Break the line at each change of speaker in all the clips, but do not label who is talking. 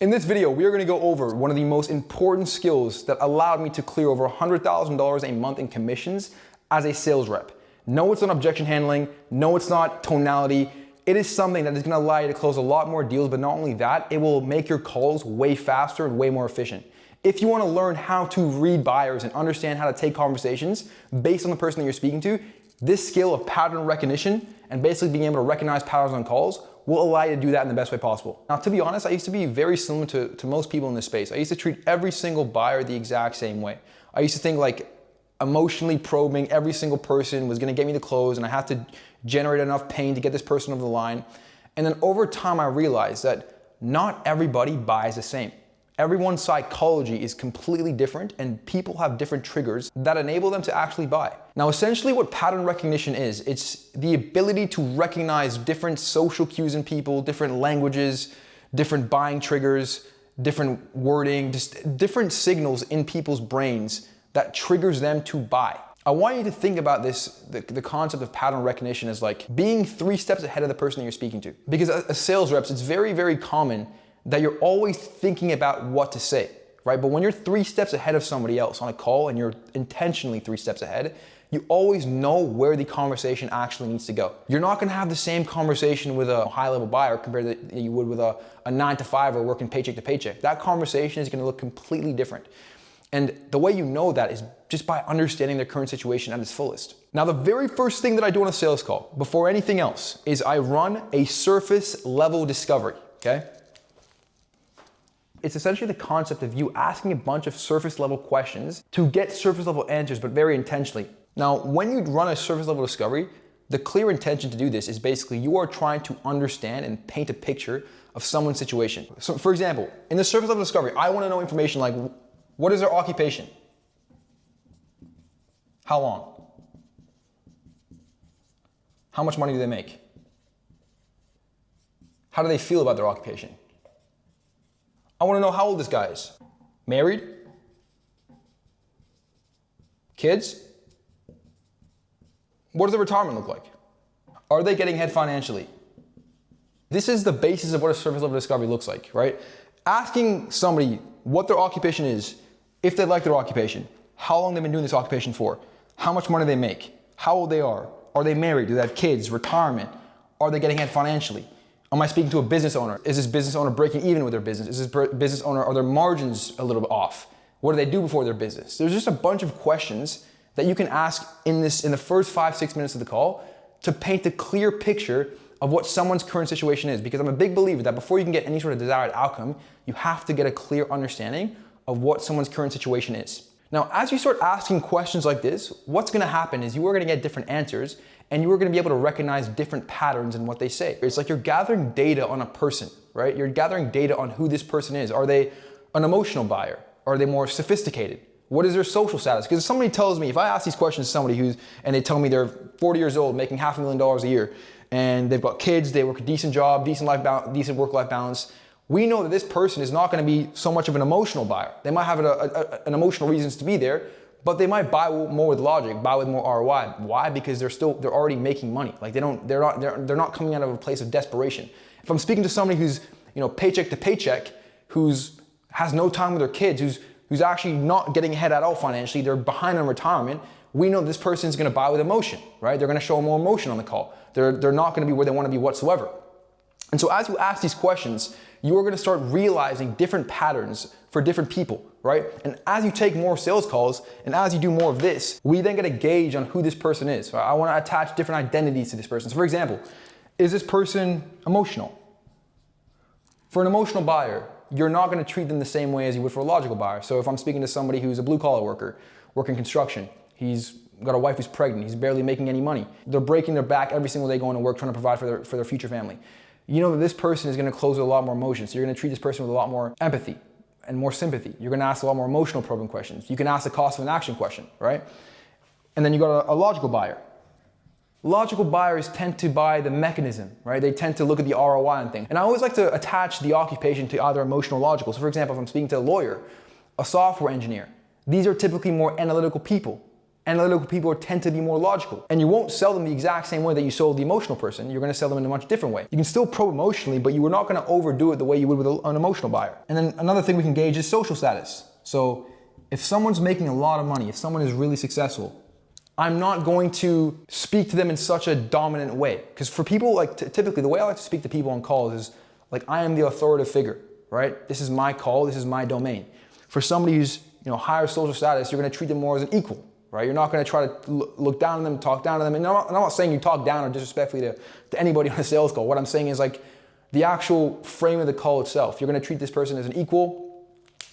In this video, we are going to go over one of the most important skills that allowed me to clear over $100,000 a month in commissions as a sales rep. No, it's not objection handling. No, it's not tonality. It is something that is going to allow you to close a lot more deals, but not only that, it will make your calls way faster and way more efficient. If you want to learn how to read buyers and understand how to take conversations based on the person that you're speaking to, this skill of pattern recognition and basically being able to recognize patterns on calls will allow you to do that in the best way possible. Now, to be honest, I used to be very similar to most people in this space. I used to treat every single buyer the exact same way. I used to think like emotionally probing every single person was gonna get me to close, and I have to generate enough pain to get this person over the line. And then over time, I realized that not everybody buys the same. Everyone's psychology is completely different, and people have different triggers that enable them to actually buy. Now, essentially what pattern recognition is, it's the ability to recognize different social cues in people, different languages, different buying triggers, different wording, just different signals in people's brains that triggers them to buy. I want you to think about this, the concept of pattern recognition as like being 3 steps ahead of the person that you're speaking to. Because as sales reps, it's very, very common that you're always thinking about what to say, right? But when you're 3 steps ahead of somebody else on a call and you're intentionally 3 steps ahead, you always know where the conversation actually needs to go. You're not gonna have the same conversation with a high-level buyer compared to you would with a 9-to-5 working paycheck to paycheck. That conversation is gonna look completely different. And the way you know that is just by understanding their current situation at its fullest. Now, the very first thing that I do on a sales call, before anything else, is I run a surface level discovery, okay? It's essentially the concept of you asking a bunch of surface level questions to get surface level answers, but very intentionally. Now, when you run a surface level discovery, the clear intention to do this is basically you are trying to understand and paint a picture of someone's situation. So for example, in the surface level discovery, I want to know information like, what is their occupation? How long? How much money do they make? How do they feel about their occupation? I want to know how old this guy is. Married? Kids? What does their retirement look like? Are they getting ahead financially? This is the basis of what a surface level discovery looks like, right? Asking somebody what their occupation is, if they like their occupation, how long they've been doing this occupation for, how much money they make, how old they are they married, do they have kids, retirement, are they getting ahead financially? Am I speaking to a business owner? Is this business owner breaking even with their business? Is this business owner, are their margins a little bit off? What do they do before their business? There's just a bunch of questions that you can ask in the first 5-6 minutes of the call to paint a clear picture of what someone's current situation is. Because I'm a big believer that before you can get any sort of desired outcome, you have to get a clear understanding of what someone's current situation is. Now, as you start asking questions like this, what's gonna happen is you are gonna get different answers, and you are gonna be able to recognize different patterns in what they say. It's like you're gathering data on a person, right? You're gathering data on who this person is. Are they an emotional buyer? Are they more sophisticated? What is their social status? Because if somebody tells me, if I ask these questions to somebody and they tell me they're 40 years old, making $500,000 a year, and they've got kids, they work a decent job, decent work-life balance, we know that this person is not gonna be so much of an emotional buyer. They might have an emotional reasons to be there, but they might buy more with logic, buy with more ROI. Why? Because they're already making money. Like they're not coming out of a place of desperation. If I'm speaking to somebody who's, paycheck to paycheck, has no time with their kids, who's actually not getting ahead at all financially, they're behind on retirement, we know this person's gonna buy with emotion, right? They're gonna show more emotion on the call. They're not gonna be where they wanna be whatsoever. And so as you ask these questions, you are gonna start realizing different patterns for different people, right? And as you take more sales calls and as you do more of this, we then get a gauge on who this person is. Right? I wanna attach different identities to this person. So for example, is this person emotional? For an emotional buyer, you're not gonna treat them the same way as you would for a logical buyer. So if I'm speaking to somebody who's a blue collar worker, working construction, he's got a wife who's pregnant, he's barely making any money. They're breaking their back every single day going to work, trying to provide for their future family. You know that this person is gonna close with a lot more emotion. So you're gonna treat this person with a lot more empathy and more sympathy. You're gonna ask a lot more emotional probing questions. You can ask the cost of an action question, right? And then you got a logical buyer. Logical buyers tend to buy the mechanism, right? They tend to look at the ROI and things. And I always like to attach the occupation to either emotional or logical. So for example, if I'm speaking to a lawyer, a software engineer, these are typically more analytical people. Analytical people tend to be more logical. And you won't sell them the exact same way that you sold the emotional person. You're gonna sell them in a much different way. You can still probe emotionally, but you are not gonna overdo it the way you would with an emotional buyer. And then another thing we can gauge is social status. So if someone's making a lot of money, if someone is really successful, I'm not going to speak to them in such a dominant way. Because for people, like typically the way I like to speak to people on calls is like, I am the authoritative figure, right? This is my call, this is my domain. For somebody who's higher social status, you're gonna treat them more as an equal, right? You're not gonna try to look down on them, talk down to them. And I'm not saying you talk down or disrespectfully to anybody on a sales call. What I'm saying is like the actual frame of the call itself. You're gonna treat this person as an equal.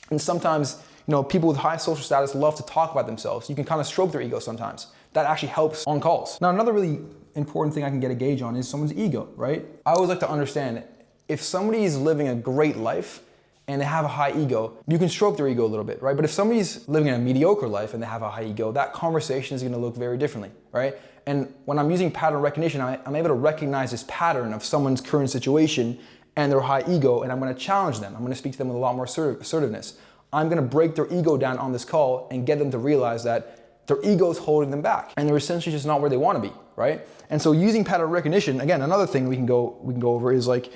And sometimes, people with high social status love to talk about themselves. You can kind of stroke their ego sometimes. That actually helps on calls. Now, another really important thing I can get a gauge on is someone's ego, right? I always like to understand if somebody is living a great life and they have a high ego, you can stroke their ego a little bit, right? But if somebody's living a mediocre life and they have a high ego, that conversation is gonna look very differently, right? And when I'm using pattern recognition, I'm able to recognize this pattern of someone's current situation and their high ego, and I'm gonna challenge them. I'm gonna speak to them with a lot more assertiveness. I'm gonna break their ego down on this call and get them to realize that their ego is holding them back and they're essentially just not where they wanna be, right? And so using pattern recognition, again, another thing we can go over is like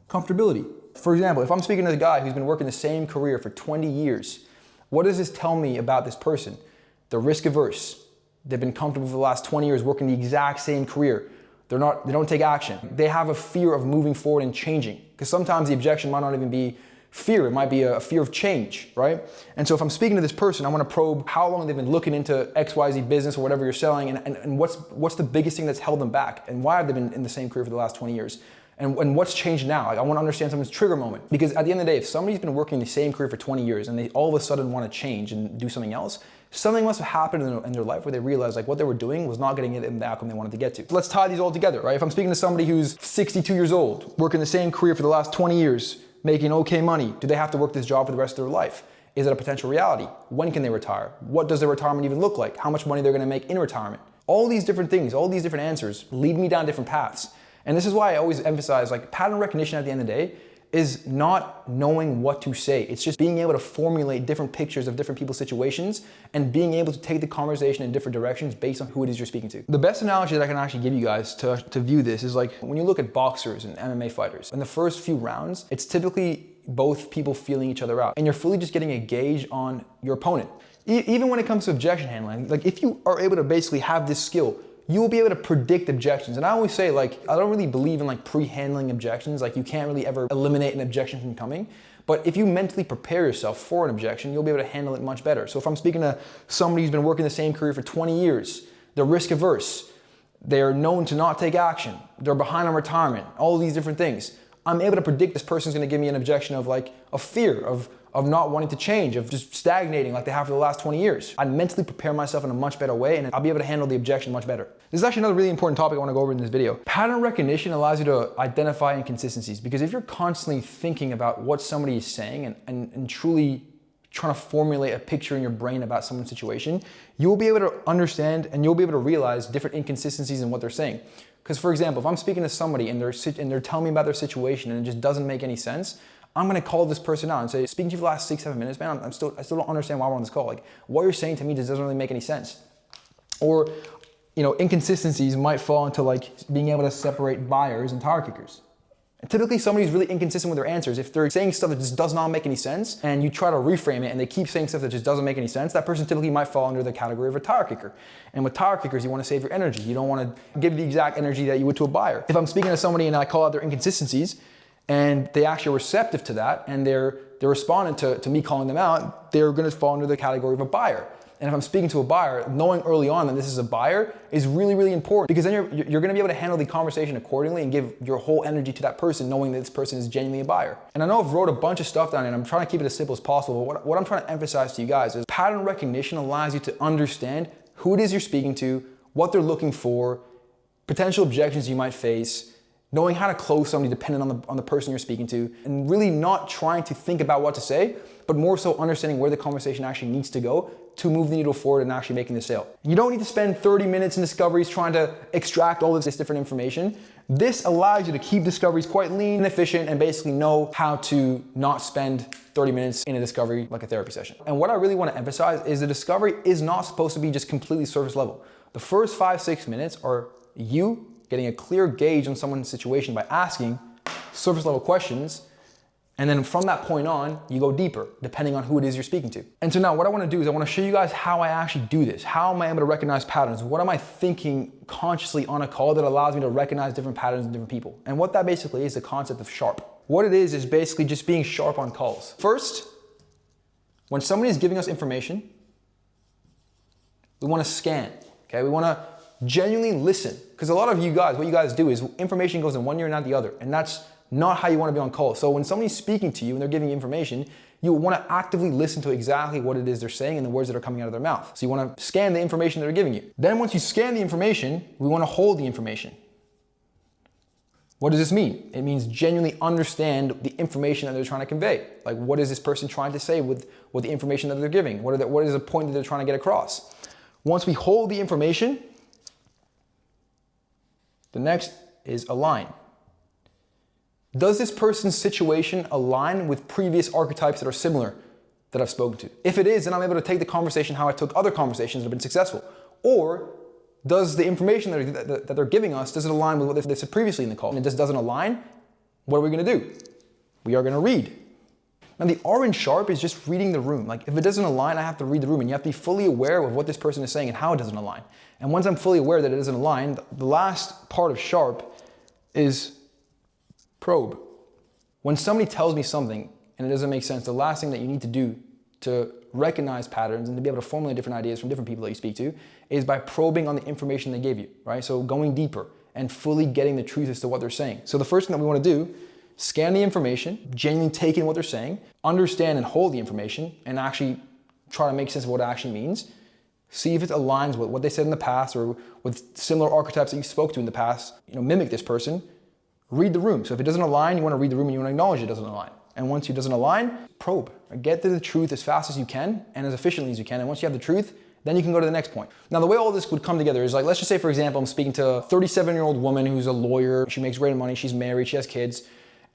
comfortability. For example, if I'm speaking to a guy who's been working the same career for 20 years, what does this tell me about this person? They're risk averse. They've been comfortable for the last 20 years working the exact same career. They don't take action. They have a fear of moving forward and changing. Because sometimes the objection might not even be fear, it might be a fear of change, right? And so if I'm speaking to this person, I want to probe how long they've been looking into XYZ business or whatever you're selling, and what's the biggest thing that's held them back, and why have they been in the same career for the last 20 years? And what's changed now? Like, I want to understand someone's trigger moment. Because at the end of the day, if somebody's been working the same career for 20 years and they all of a sudden want to change and do something else, something must have happened in their life where they realized like what they were doing was not getting them the outcome they wanted to get to. So let's tie these all together, right? If I'm speaking to somebody who's 62 years old, working the same career for the last 20 years, making okay money, do they have to work this job for the rest of their life? Is it a potential reality? When can they retire? What does their retirement even look like? How much money they're going to make in retirement? All these different things, all these different answers lead me down different paths. And this is why I always emphasize like pattern recognition at the end of the day is not knowing what to say. It's just being able to formulate different pictures of different people's situations and being able to take the conversation in different directions based on who it is you're speaking to. The best analogy that I can actually give you guys to view this is like when you look at boxers and MMA fighters. In the first few rounds, it's typically both people feeling each other out and you're fully just getting a gauge on your opponent. Even when it comes to objection handling, like if you are able to basically have this skill, you will be able to predict objections. And I always say like, I don't really believe in like pre-handling objections. Like you can't really ever eliminate an objection from coming. But if you mentally prepare yourself for an objection, you'll be able to handle it much better. So if I'm speaking to somebody who's been working the same career for 20 years, they're risk averse, they're known to not take action, they're behind on retirement, all these different things. I'm able to predict this person's gonna give me an objection of like a fear, of not wanting to change, of just stagnating like they have for the last 20 years. I mentally prepare myself in a much better way and I'll be able to handle the objection much better. This is actually another really important topic I want to go over in this video. Pattern recognition allows you to identify inconsistencies because if you're constantly thinking about what somebody is saying and truly trying to formulate a picture in your brain about someone's situation, you'll be able to understand and you'll be able to realize different inconsistencies in what they're saying. Because for example, if I'm speaking to somebody and they're telling me about their situation and it just doesn't make any sense, I'm gonna call this person out and say, speaking to you for the last 6-7 minutes, man, I still don't understand why we're on this call. Like, what you're saying to me just doesn't really make any sense. Or, inconsistencies might fall into like being able to separate buyers and tire kickers. And typically somebody who's really inconsistent with their answers, if they're saying stuff that just does not make any sense and you try to reframe it and they keep saying stuff that just doesn't make any sense, that person typically might fall under the category of a tire kicker. And with tire kickers, you want to save your energy. You don't want to give the exact energy that you would to a buyer. If I'm speaking to somebody and I call out their inconsistencies, and they actually are receptive to that, and they're responding to me calling them out, they're gonna fall under the category of a buyer. And if I'm speaking to a buyer, knowing early on that this is a buyer is really, really important because then you're gonna be able to handle the conversation accordingly and give your whole energy to that person knowing that this person is genuinely a buyer. And I know I've wrote a bunch of stuff down and I'm trying to keep it as simple as possible, but what I'm trying to emphasize to you guys is pattern recognition allows you to understand who it is you're speaking to, what they're looking for, potential objections you might face, knowing how to close somebody depending on the person you're speaking to, and really not trying to think about what to say, but more so understanding where the conversation actually needs to go to move the needle forward and actually making the sale. You don't need to spend 30 minutes in discoveries trying to extract all of this different information. This allows you to keep discoveries quite lean and efficient and basically know how to not spend 30 minutes in a discovery like a therapy session. And what I really want to emphasize is the discovery is not supposed to be just completely surface level. The first 5-6 minutes are you getting a clear gauge on someone's situation by asking surface level questions. And then from that point on, you go deeper, depending on who it is you're speaking to. And so now what I wanna do is I wanna show you guys how I actually do this. How am I able to recognize patterns? What am I thinking consciously on a call that allows me to recognize different patterns in different people? And what that basically is the concept of sharp. What it is basically just being sharp on calls. First, when somebody is giving us information, we wanna scan, okay? We wanna genuinely listen. Because a lot of you guys, what you guys do is information goes in one ear and not the other. And that's not how you want to be on call. So when somebody's speaking to you and they're giving you information, you want to actively listen to exactly what it is they're saying and the words that are coming out of their mouth. So you want to scan the information they're giving you. Then once you scan the information, we want to hold the information. What does this mean? It means genuinely understand the information that they're trying to convey. Like, what is this person trying to say with the information that they're giving? What is the point that they're trying to get across? Once we hold the information, the next is align. Does this person's situation align with previous archetypes that are similar that I've spoken to? If it is, then I'm able to take the conversation how I took other conversations that have been successful. Or does the information that they're giving us, does it align with what they said previously in the call? And it just doesn't align, what are we gonna do? We are gonna read. Now the orange sharp is just reading the room. Like if it doesn't align, I have to read the room, and you have to be fully aware of what this person is saying and how it doesn't align. And once I'm fully aware that it doesn't align, the last part of sharp is probe. When somebody tells me something and it doesn't make sense, the last thing that you need to do to recognize patterns and to be able to formulate different ideas from different people that you speak to is by probing on the information they gave you, right? So going deeper and fully getting the truth as to what they're saying. So the first thing that we want to do, scan the information, genuinely take in what they're saying, understand and hold the information, and actually try to make sense of what it actually means. See if it aligns with what they said in the past or with similar archetypes that you spoke to in the past. Mimic this person. Read the room. So if it doesn't align, you want to read the room and you want to acknowledge it doesn't align. And once it doesn't align, probe. Get to the truth as fast as you can and as efficiently as you can. And once you have the truth, then you can go to the next point. Now, the way all this would come together is like, let's just say, for example, I'm speaking to a 37-year-old woman who's a lawyer. She makes great money. She's married. She has kids.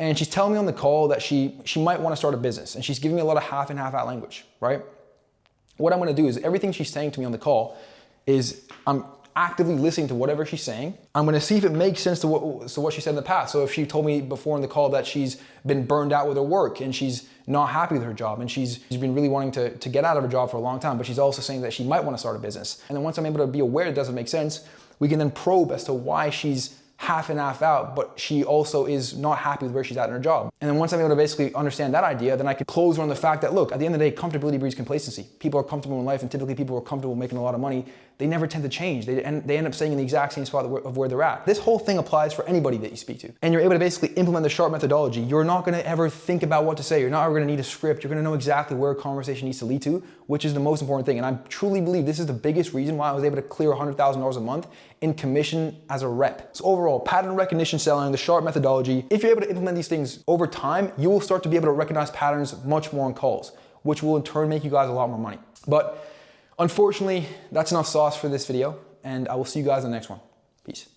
And she's telling me on the call that she might want to start a business. And she's giving me a lot of half and half out language, right? What I'm going to do is everything she's saying to me on the call is I'm actively listening to whatever she's saying. I'm gonna see if it makes sense to what she said in the past. So if she told me before in the call that she's been burned out with her work and she's not happy with her job and she's been really wanting to get out of her job for a long time, but she's also saying that she might wanna start a business. And then once I'm able to be aware it doesn't make sense, we can then probe as to why she's half and half out, but she also is not happy with where she's at in her job. And then once I'm able to basically understand that idea, then I can close her on the fact that, look, at the end of the day, comfortability breeds complacency. People are comfortable in life, and typically people who are comfortable making a lot of money, they never tend to change. They end up staying in the exact same spot of where they're at. This whole thing applies for anybody that you speak to. And you're able to basically implement the sharp methodology. You're not gonna ever think about what to say. You're not ever gonna need a script. You're gonna know exactly where a conversation needs to lead to, which is the most important thing. And I truly believe this is the biggest reason why I was able to clear $100,000 a month in commission as a rep. So overall, pattern recognition selling, the sharp methodology, if you're able to implement these things over time, you will start to be able to recognize patterns much more on calls, which will in turn make you guys a lot more money. But unfortunately, that's enough sauce for this video, and I will see you guys in the next one. Peace.